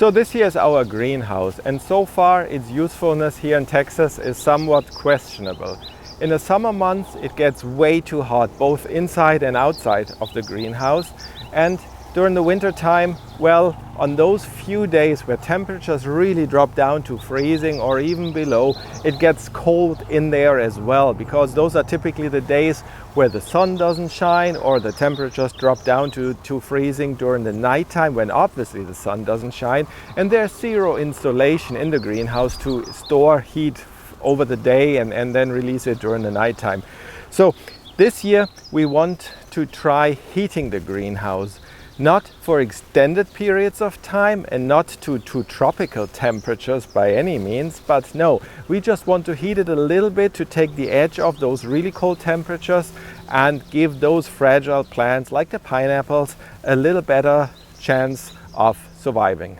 So this here is our greenhouse, and so far its usefulness here in Texas is somewhat questionable. In the summer months it gets way too hot, both inside and outside of the greenhouse, and during the winter time, well, on those few days where temperatures really drop down to freezing or even below, it gets cold in there as well, because those are typically the days where the sun doesn't shine or the temperatures drop down to freezing during the nighttime, when obviously the sun doesn't shine, and there's zero insulation in the greenhouse to store heat over the day and then release it during the nighttime. So this year we want to try heating the greenhouse. Not for extended periods of time and not to tropical temperatures by any means, but no, we just want to heat it a little bit to take the edge off those really cold temperatures and give those fragile plants like the pineapples a little better chance of surviving.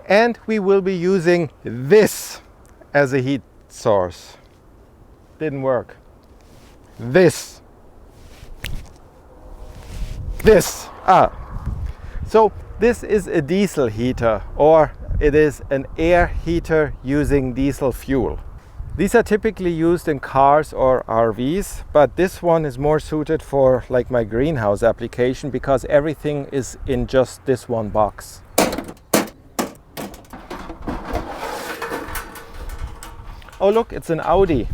And we will be using this as a heat source. Didn't work. This. So this is a diesel heater, or it is an air heater using diesel fuel. These are typically used in cars or RVs, but this one is more suited for like my greenhouse application because everything is in just this one box. Oh look, it's an Audi.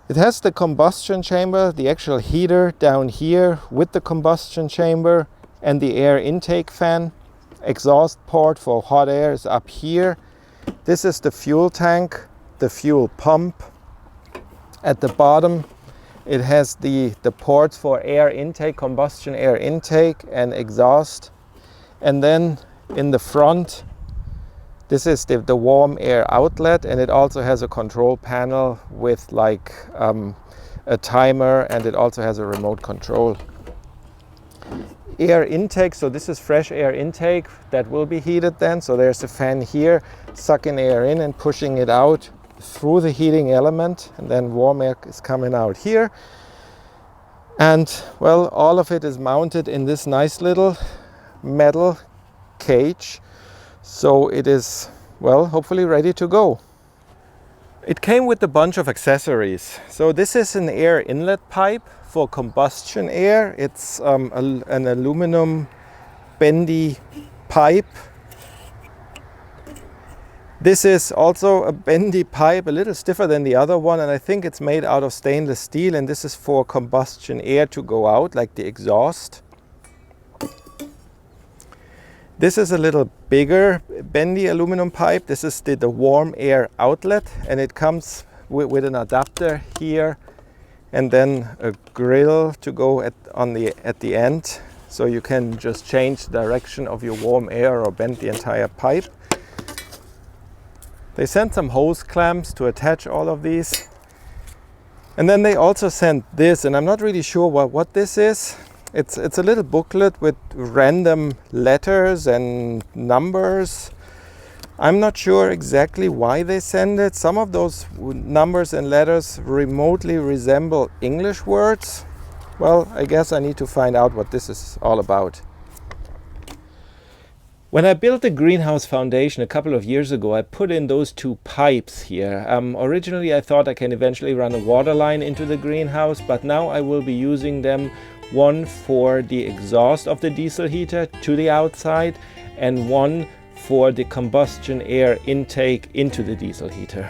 It has the combustion chamber, the actual heater down here with the combustion chamber, and the air intake fan. Exhaust port for hot air is up here. This is the fuel tank, the fuel pump. At the bottom it has the ports for air intake, combustion air intake and exhaust. And then in the front, this is the warm air outlet, and it also has a control panel with like a timer, and it also has a remote control. Air intake, so this is fresh air intake that will be heated then. So there's a fan here sucking air in and pushing it out through the heating element, and then warm air is coming out here. And well, all of it is mounted in this nice little metal cage. So it is, well, hopefully ready to go. It came with a bunch of accessories. So this is an air inlet pipe for combustion air. It's an aluminum bendy pipe. This is also a bendy pipe, a little stiffer than the other one, and I think it's made out of stainless steel, and this is for combustion air to go out, like the exhaust. This is a little bigger bendy aluminum pipe. This is the warm air outlet, and it comes with an adapter here and then a grill to go at the end, so you can just change the direction of your warm air or bend the entire pipe. They sent some hose clamps to attach all of these, and then they also sent this, and I'm not really sure what this is. It's a little booklet with random letters and numbers. I'm not sure exactly why they send it. Some of those numbers and letters remotely resemble English words. Well, I guess I need to find out what this is all about. When I built the greenhouse foundation a couple of years ago, I put in those two pipes here. Originally I thought I can eventually run a water line into the greenhouse, but now I will be using them, one for the exhaust of the diesel heater to the outside and one for the combustion air intake into the diesel heater.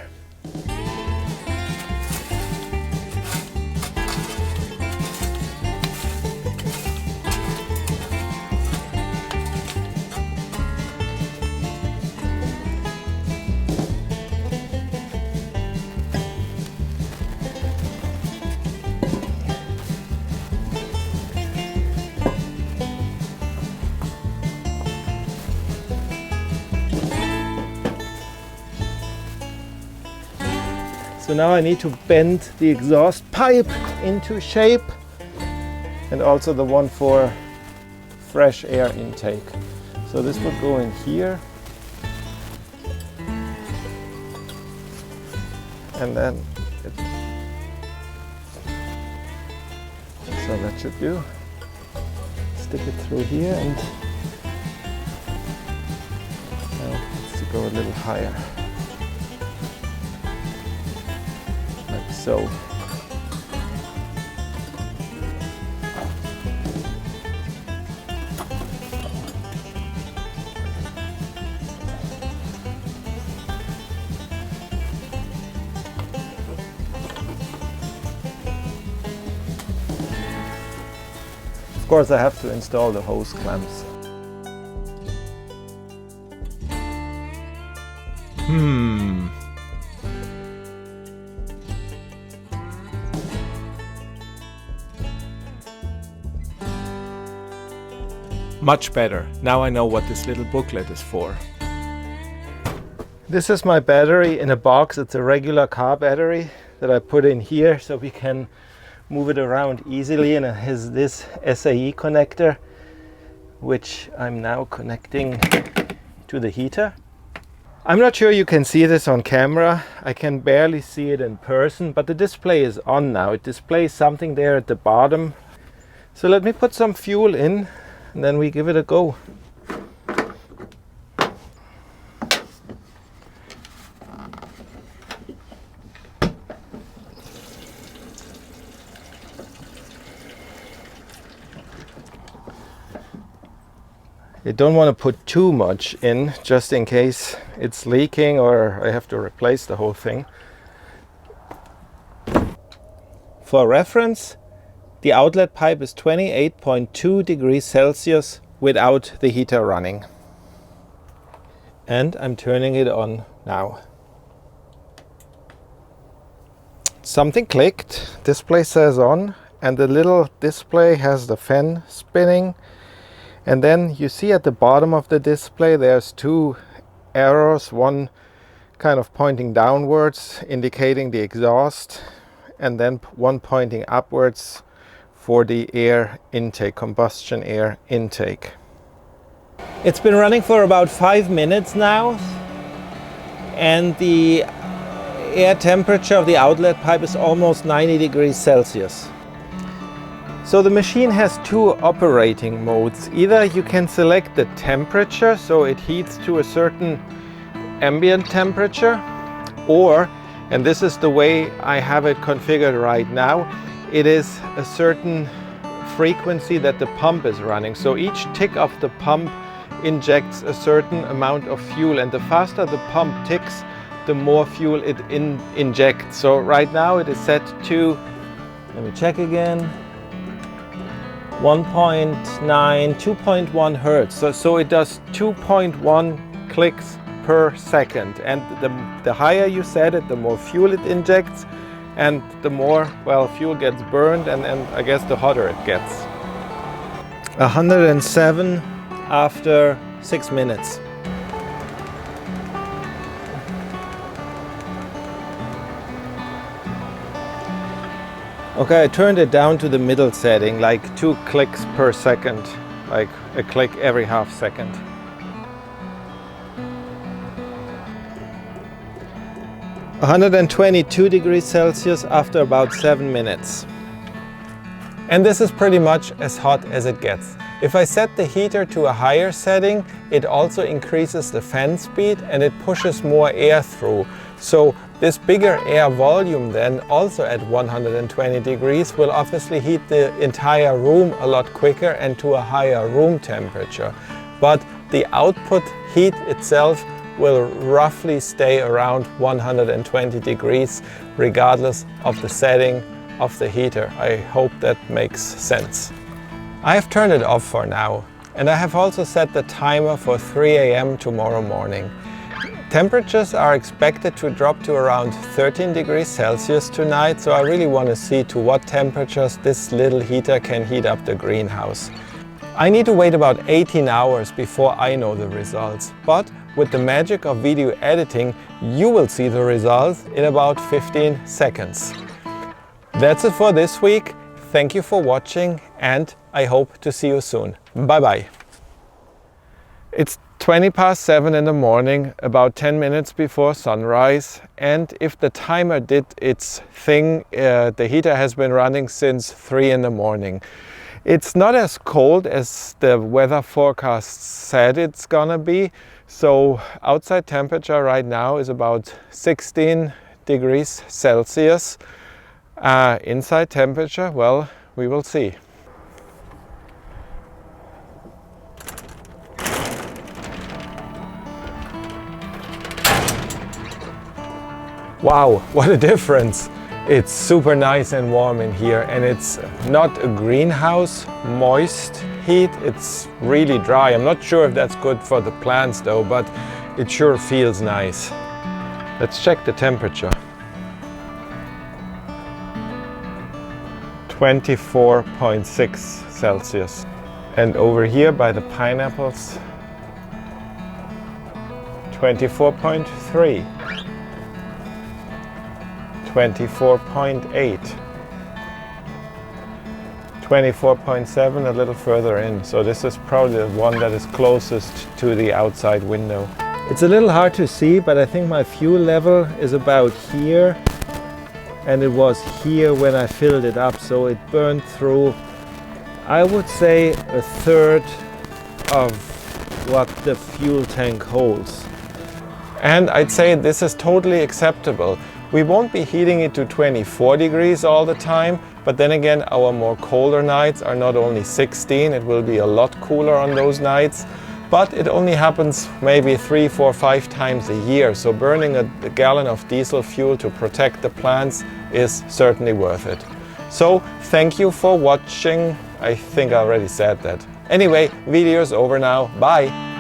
So now I need to bend the exhaust pipe into shape, and also the one for fresh air intake. So this would go in here, and then so that should do. Stick it through here and to go a little higher. Like so. Of course, I have to install the hose clamps. Much better. Now I know what this little booklet is for. This is my battery in a box. It's a regular car battery that I put in here so we can move it around easily, and it has this SAE connector which I'm now connecting to the heater. I'm not sure you can see this on camera. I can barely see it in person, but the display is on now. It displays something there at the bottom. So let me put some fuel in and then we give it a go. You don't want to put too much in, just in case it's leaking or I have to replace the whole thing. For reference, the outlet pipe is 28.2 degrees Celsius without the heater running. And I'm turning it on now. Something clicked, display says on, and the little display has the fan spinning. And then you see at the bottom of the display there's two arrows, one kind of pointing downwards indicating the exhaust, and then one pointing upwards for the air intake, combustion air intake. It's been running for about 5 minutes now, and the air temperature of the outlet pipe is almost 90 degrees Celsius. So the machine has two operating modes. Either you can select the temperature, so it heats to a certain ambient temperature, or, and this is the way I have it configured right now, it is a certain frequency that the pump is running. So each tick of the pump injects a certain amount of fuel, and the faster the pump ticks, the more fuel it injects. So right now it is set to, let me check again, 1.9, 2.1 hertz. So it does 2.1 clicks per second. And the higher you set it, the more fuel it injects, and the more, well, fuel gets burned, and I guess the hotter it gets. 107 after 6 minutes. Okay, I turned it down to the middle setting, like 2 clicks per second, like a click every half second. – 122 degrees Celsius after about 7 minutes. And this is pretty much as hot as it gets. If I set the heater to a higher setting, it also increases the fan speed and it pushes more air through. So this bigger air volume then, also at 120 degrees, will obviously heat the entire room a lot quicker and to a higher room temperature. But the output heat itself will roughly stay around 120 degrees regardless of the setting of the heater. I hope that makes sense. I have turned it off for now, and I have also set the timer for 3 AM tomorrow morning. Temperatures are expected to drop to around 13 degrees Celsius tonight, so I really want to see to what temperatures this little heater can heat up the greenhouse. I need to wait about 18 hours before I know the results, but with the magic of video editing, you will see the results in about 15 seconds. That's it for this week. Thank you for watching, and I hope to see you soon. Bye bye. It's 7:20 in the morning, about 10 minutes before sunrise, and if the timer did its thing, the heater has been running since 3 in the morning. It's not as cold as the weather forecast said it's gonna be. So outside temperature right now is about 16 degrees Celsius. Inside temperature, well, we will see. Wow, what a difference! It's super nice and warm in here, and it's not a greenhouse moist heat, it's really dry. I'm not sure if that's good for the plants though, but it sure feels nice. Let's check the temperature. 24.6 Celsius. And over here by the pineapples, 24.3. 24.8, 24.7 a little further in. So this is probably the one that is closest to the outside window. It's a little hard to see, but I think my fuel level is about here, and it was here when I filled it up, so it burned through, I would say, a third of what the fuel tank holds. And I'd say this is totally acceptable. We won't be heating it to 24 degrees all the time, but then again, our more colder nights are not only 16, it will be a lot cooler on those nights, but it only happens maybe 3, 4, 5 times a year. So burning a gallon of diesel fuel to protect the plants is certainly worth it. So thank you for watching. I think I already said that. Anyway, video's over now. Bye!